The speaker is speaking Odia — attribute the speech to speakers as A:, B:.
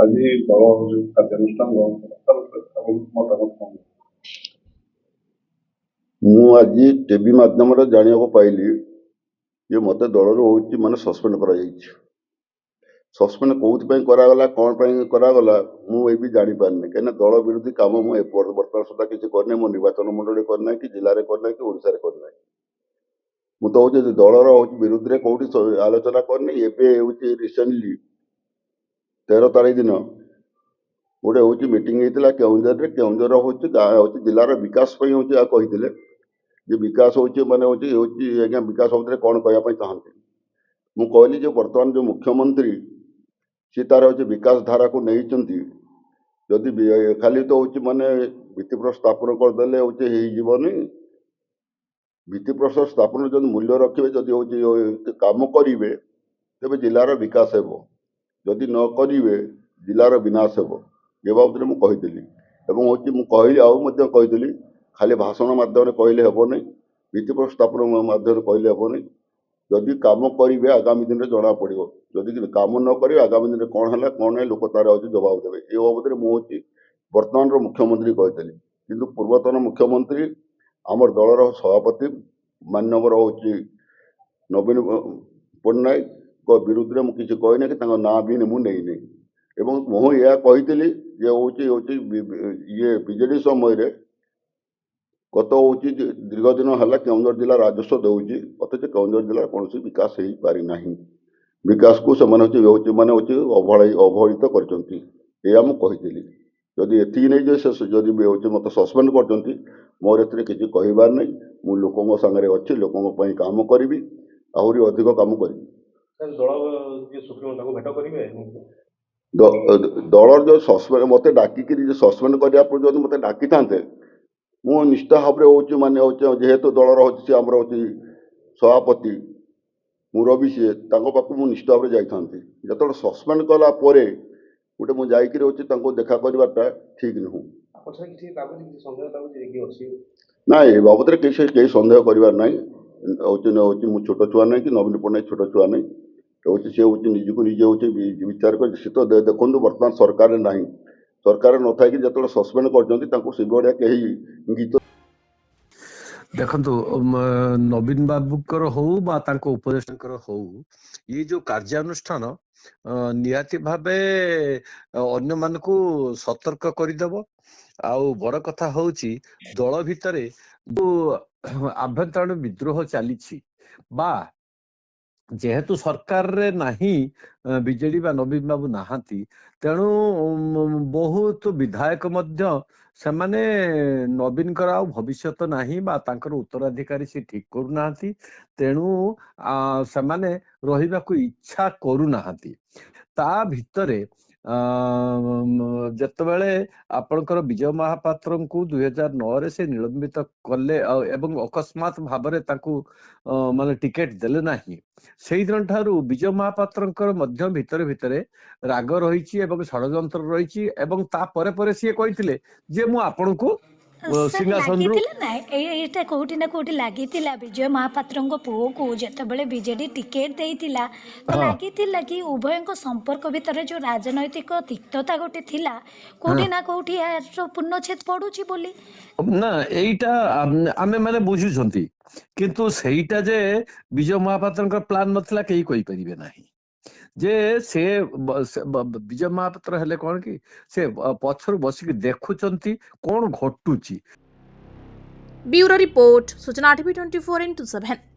A: ଆଜି ଦଳ ଯୋଉ କାର୍ଯ୍ୟାନୁଷ୍ଠାନ ମତାମତ କଣ?
B: ମୁଁ ଆଜି ଟିଭି ମାଧ୍ୟମରେ ଜାଣିବାକୁ ପାଇଲି ଯେ ମୋତେ ଦଳରୁ ହେଉଛି ମାନେ ସସ୍ପେଣ୍ଡ କରାଯାଇଛି। ସସ୍ପେଣ୍ଡ କୋଉଥିପାଇଁ କରାଗଲା, କ'ଣ ପାଇଁ କରାଗଲା ମୁଁ ଏ ବି ଜାଣିପାରିନି, କାହିଁକିନା ଦଳ ବିରୋଧୀ କାମ ମୁଁ ବର୍ତ୍ତମାନ ସୁଦ୍ଧା କିଛି କରିନାହିଁ। ମୋ ନିର୍ବାଚନ ମଣ୍ଡଳୀ କରିନାହିଁ, କି ଜିଲ୍ଲାରେ କରିନାହିଁ, କି ଓଡ଼ିଶାରେ କରିନାହିଁ। ମୁଁ ତ ହେଉଛି ଦଳର ବିରୁଦ୍ଧରେ କୋଉଠି ଆଲୋଚନା କରିନି। ଏବେ ହେଉଛି ରିସେଣ୍ଟଲି 13 ତାରିଖ ଦିନ ଗୋଟେ ହେଉଛି ମିଟିଂ ହେଇଥିଲା କେଉଁଝରରେ। କେଉଁଝର ହେଉଛି ଗାଁ ହେଉଛି ଜିଲ୍ଲାର ବିକାଶ ପାଇଁ ହେଉଛି ଆଉ କହିଥିଲେ ଯେ ବିକାଶ ହେଉଛି ମାନେ ହେଉଛି ଆଜ୍ଞା ବିକାଶ ଭିତରେ କ'ଣ କହିବା ପାଇଁ ଚାହାନ୍ତି। ମୁଁ କହିଲି ଯେ ବର୍ତ୍ତମାନ ଯେଉଁ ମୁଖ୍ୟମନ୍ତ୍ରୀ ସେ ତାର ହେଉଛି ବିକାଶ ଧାରାକୁ ନେଇଛନ୍ତି, ଯଦି ଖାଲି ତ ହେଉଛି ମାନେ ଭିତ୍ତିପ୍ରସ୍ତର ସ୍ଥାପନ କରିଦେଲେ ହେଉଛି ହେଇଯିବନି। ଭିତ୍ତିପ୍ରସ୍ତର ସ୍ଥାପନ ଯଦି ମୂଲ୍ୟ ରଖିବେ, ଯଦି ହେଉଛି କାମ କରିବେ, ତେବେ ଜିଲ୍ଲାର ବିକାଶ ହେବ। ଯଦି ନ କରିବେ ଜିଲ୍ଲାର ବିନାଶ ହେବ। ଏ ବାବଦରେ ମୁଁ କହିଥିଲି ଏବଂ ହେଉଛି ମୁଁ କହିଲି ଆଉ ମଧ୍ୟ କହିଥିଲି ଖାଲି ଭାଷଣ ମାଧ୍ୟମରେ କହିଲେ ହେବନି, ଭିତ୍ତିପ୍ରସ୍ତର ସ୍ଥାପନ ମାଧ୍ୟମରେ କହିଲେ ହେବନି। ଯଦି କାମ କରିବେ ଆଗାମୀ ଦିନରେ ଜଣା ପଡ଼ିବ। ଯଦି କାମ ନ କରିବେ ଆଗାମୀ ଦିନରେ କ'ଣ ହେଲା କ'ଣ ନାହିଁ ଲୋକ ତାର ହେଉଛି ଜବାବ ଦେବେ। ଏ ବାବଦରେ ମୁଁ ହେଉଛି ବର୍ତ୍ତମାନର ମୁଖ୍ୟମନ୍ତ୍ରୀ କହିଥିଲି। କିନ୍ତୁ ପୂର୍ବତନ ମୁଖ୍ୟମନ୍ତ୍ରୀ ଆମର ଦଳର ସଭାପତି ମାନ୍ୟବର ହେଉଛି ନବୀନ ପଟ୍ଟନାୟକଙ୍କ ବିରୁଦ୍ଧରେ ମୁଁ କିଛି କହିନି, କି ତାଙ୍କ ନାଁ ବି ମୁଁ ନେଇନି। ଏବଂ ମୁଁ ଏହା କହିଥିଲି ଯେ ହେଉଛି ଇଏ ବିଜେଡି ସମୟରେ ଗତ ହେଉଛି ଦୀର୍ଘ ଦିନ ହେଲା କେଉଁଝର ଜିଲ୍ଲା ରାଜସ୍ୱ ଦେଉଛି, ଅଥଚ କେଉଁଝର ଜିଲ୍ଲାର କୌଣସି ବିକାଶ ହେଇପାରିନାହିଁ। ବିକାଶକୁ ସେମାନେ ହେଉଛି ମାନେ ହେଉଛି ଅବହେଳିତ କରିଛନ୍ତି। ଏହା ମୁଁ କହିଥିଲି। ଯଦି ଏତିକି ନେଇ ଯେ ସେ ଯଦି ହେଉଛି ମୋତେ ସସ୍ପେଣ୍ଡ କରିଛନ୍ତି, ମୋର ଏଥିରେ କିଛି କହିବାର ନାହିଁ। ମୁଁ ଲୋକଙ୍କ ସାଙ୍ଗରେ ଅଛି, ଲୋକଙ୍କ ପାଇଁ କାମ କରିବି, ଆହୁରି ଅଧିକ କାମ କରିବି। ଦଳର ଯେଉଁ ସସ୍ପେଣ୍ଡ ମୋତେ ଡାକିକିରି ଯେ ସସ୍ପେଣ୍ଡ କରିବା ପରେ ଯଦି ମୋତେ ଡାକିଥାନ୍ତେ, ମୁଁ ନିଶ୍ଚିତ ଭାବରେ ହେଉଛି ମାନେ ହେଉଛି ଯେହେତୁ ଦଳର ହେଉଛି ସେ ଆମର ହେଉଛି ସଭାପତି ମୁରବୀ ସିଏ, ତାଙ୍କ ପାଖକୁ ମୁଁ ନିଶ୍ଚିତ ଭାବରେ ଯାଇଥାନ୍ତି। ଯେତେବେଳେ ସସ୍ପେଣ୍ଡ କଲା ପରେ ଗୋଟେ ମୁଁ ଯାଇକିରି ହେଉଛି ତାଙ୍କୁ ଦେଖା କରିବାଟା ଠିକ୍ ନୁହଁ। ନାଇଁ ଏ ବାବଦରେ କେହି ସନ୍ଦେହ କରିବାର ନାହିଁ। ହେଉଛି ମୁଁ ଛୋଟ ଛୁଆ ନାହିଁ, କି ନବୀନ ପଟ୍ଟନାୟକ ଛୋଟ ଛୁଆ ନାହିଁ। ହେଉଛି ସେ ହେଉଛି ନିଜକୁ ନିଜେ ହେଉଛି ବିଚାର କରି ସେ ତ ଦେଖନ୍ତୁ ବର୍ତ୍ତମାନ ସରକାରରେ ନାହିଁ। ସରକାର ନଥାଇକି ଯେତେବେଳେ ସସ୍ପେଣ୍ଡ କରିଛନ୍ତି ତାଙ୍କୁ ସେଭଳିଆ କେହି ଗୀତ
C: ଦେଖନ୍ତୁ ନବୀନ ବାବୁଙ୍କର ହଉ ବା ତାଙ୍କ ଉପଦେଷ୍ଟାଙ୍କର ହଉ, ଇଏ ଯୋଉ କାର୍ଯ୍ୟାନୁଷ୍ଠାନ ନିହାତି ଭାବେ ଅନ୍ୟମାନଙ୍କୁ ସତର୍କ କରିଦେବ। ଆଉ ବଡ କଥା ହଉଛି ଦଳ ଭିତରେ ଯୋଉ ଆଭ୍ୟନ୍ତରୀଣ ବିଦ୍ରୋହ ଚାଲିଛି, ବା ଯେହେତୁ ସରକାରରେ ନାହିଁ ବିଜେଡି ବା ନବୀନ ବାବୁ ନାହାନ୍ତି, ତେଣୁ ବହୁତ ବିଧାୟକ ମଧ୍ୟ ସେମାନେ ନବୀନଙ୍କର ଆଉ ଭବିଷ୍ୟତ ନାହିଁ ବା ତାଙ୍କର ଉତ୍ତରାଧିକାରୀ ସେ ଠିକ କରୁନାହାନ୍ତି, ତେଣୁ ସେମାନେ ରହିବାକୁ ଇଚ୍ଛା କରୁନାହାନ୍ତି। ତା ଭିତରେ ଯେତେବେଳେ ଆପଣଙ୍କର ବିଜୟ ମହାପାତ୍ରଙ୍କୁ 2009ରେ ସେ ନିଲମ୍ବିତ କଲେ ଏବଂ ଅକସ୍ମାତ ଭାବରେ ତାଙ୍କୁ ମାନେ ଟିକେଟ ଦେଲେ ନାହିଁ, ସେଇଦିନ ଠାରୁ ବିଜୟ ମହାପାତ୍ରଙ୍କର ମଧ୍ୟ ଭିତରେ ରାଗ ରହିଛି ଏବଂ ଷଡ଼ଯନ୍ତ୍ର ରହିଛି। ଏବଂ ତାପରେ ପରେ ସିଏ କହିଥିଲେ ଯେ ମୁଁ ଆପଣଙ୍କୁ
D: ଏଇଟା କୋଉଠି ନା କୋଉଠି ଲାଗିଥିଲା। ବିଜୟ ମହାପାତ୍ରଙ୍କ ପୁଅକୁ ଯେତେବେଳେ ବିଜେଡି ଟିକେଟ ଦେଇଥିଲା ତ ଲାଗିଥିଲା କି ଉଭୟଙ୍କ ସମ୍ପର୍କ ଭିତରେ ଯୋଉ ରାଜନୈତିକ ତିକ୍ତତା ଗୋଟେ ଥିଲା, କୋଉଠି ନା କୋଉଠି ପୂର୍ଣ୍ଣଚ୍ଛେଦ ପଡୁଛି ବୋଲି
C: ନା ଏଇଟା ଆମେ ମାନେ ବୁଝୁଛନ୍ତି, କିନ୍ତୁ ସେଇଟା ଯେ ବିଜୟ ମହାପାତ୍ରଙ୍କ ପ୍ଲାନ ନଥିଲା କେହି କହିପାରିବେ ନାହିଁ। ଯେ ସେ ବିଜୟ ମହାପାତ୍ର ହେଲେ କ'ଣ କି ସେ ପଛରୁ ବସିକି ଦେଖୁଛନ୍ତି କ'ଣ ଘଟୁଛି।
E: ब्यूरो रिपोर्ट, सूचना TV 24x7।